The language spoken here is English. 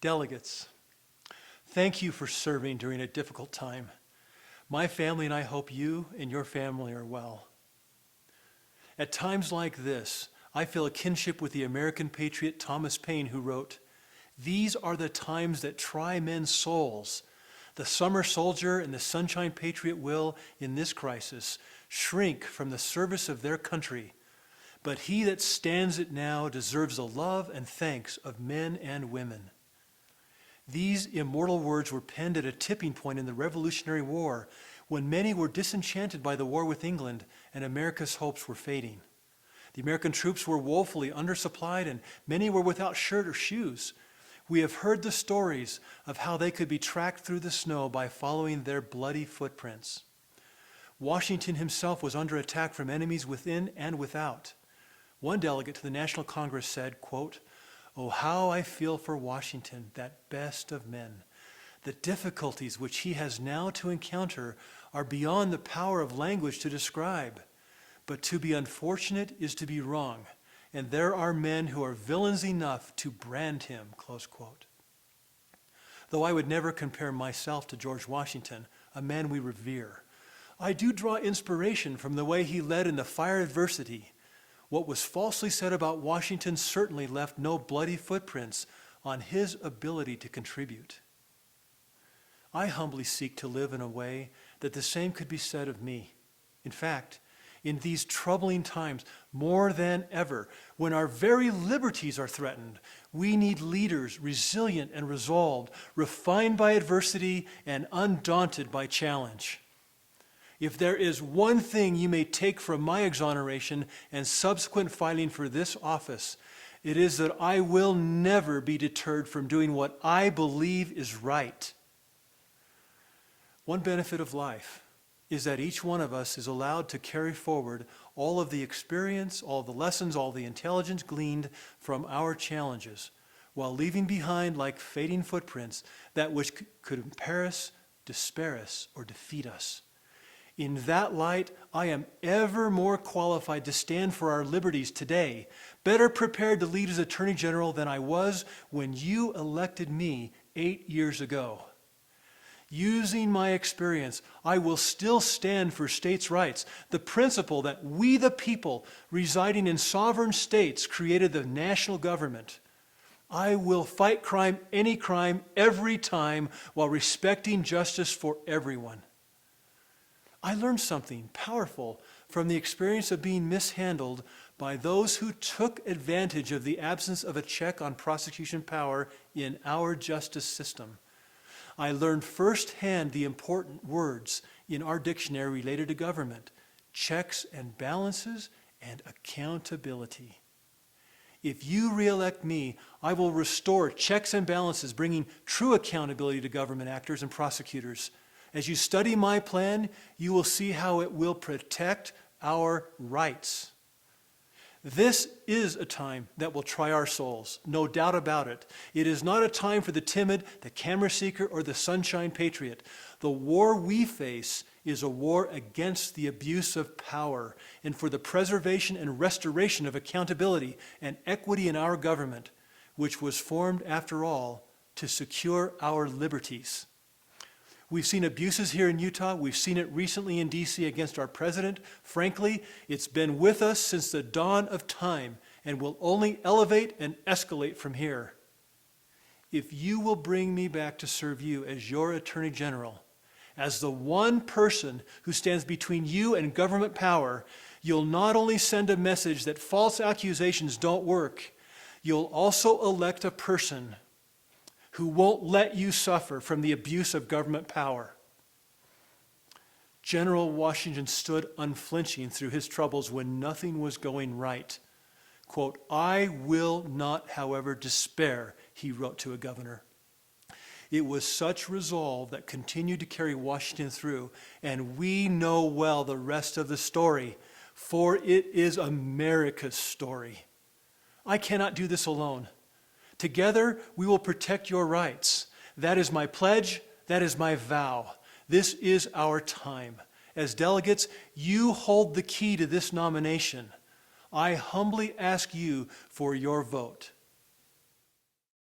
Delegates, thank you for serving during a difficult time. My family and I hope you and your family are well. At times like this, I feel a kinship with the American patriot Thomas Paine, who wrote, "These are the times that try men's souls. The summer soldier and the sunshine patriot will, in this crisis, shrink from the service of their country. But he that stands it now deserves the love and thanks of men and women." These immortal words were penned at a tipping point in the Revolutionary War, when many were disenchanted by the war with England and America's hopes were fading. The American troops were woefully undersupplied and many were without shirt or shoes. We have heard the stories of how they could be tracked through the snow by following their bloody footprints. Washington himself was under attack from enemies within and without. One delegate to the National Congress said, quote, "Oh, how I feel for Washington, that best of men. The difficulties which he has now to encounter are beyond the power of language to describe. But to be unfortunate is to be wrong, and there are men who are villains enough to brand him," close quote. Though I would never compare myself to George Washington, a man we revere, I do draw inspiration from the way he led in the fire adversity. What was falsely said about Washington certainly left no bloody footprints on his ability to contribute. I humbly seek to live in a way that the same could be said of me. In fact, in these troubling times, more than ever, when our very liberties are threatened, we need leaders resilient and resolved, refined by adversity and undaunted by challenge. If there is one thing you may take from my exoneration and subsequent filing for this office, it is that I will never be deterred from doing what I believe is right. One benefit of life is that each one of us is allowed to carry forward all of the experience, all the lessons, all the intelligence gleaned from our challenges, while leaving behind, like fading footprints, that which could impair us, despair us, or defeat us. In that light, I am ever more qualified to stand for our liberties today, better prepared to lead as Attorney General than I was when you elected me 8 years ago. Using my experience, I will still stand for states' rights, the principle that we the people residing in sovereign states created the national government. I will fight crime, any crime, every time, while respecting justice for everyone. I learned something powerful from the experience of being mishandled by those who took advantage of the absence of a check on prosecution power in our justice system. I learned firsthand the important words in our dictionary related to government: checks and balances and accountability. If you re-elect me, I will restore checks and balances, bringing true accountability to government actors and prosecutors. As you study my plan, you will see how it will protect our rights. This is a time that will try our souls, no doubt about it. It is not a time for the timid, the camera seeker, or the sunshine patriot. The war we face is a war against the abuse of power and for the preservation and restoration of accountability and equity in our government, which was formed, after all, to secure our liberties. We've seen abuses here in Utah. We've seen it recently in D.C. against our president. Frankly, it's been with us since the dawn of time and will only elevate and escalate from here. If you will bring me back to serve you as your Attorney General, as the one person who stands between you and government power, you'll not only send a message that false accusations don't work, you'll also elect a person who won't let you suffer from the abuse of government power. General Washington stood unflinching through his troubles when nothing was going right. Quote, "I will not, however, despair," he wrote to a governor. It was such resolve that continued to carry Washington through, and we know well the rest of the story, for it is America's story. I cannot do this alone. Together, we will protect your rights. That is my pledge. That is my vow. This is our time. As delegates, you hold the key to this nomination. I humbly ask you for your vote.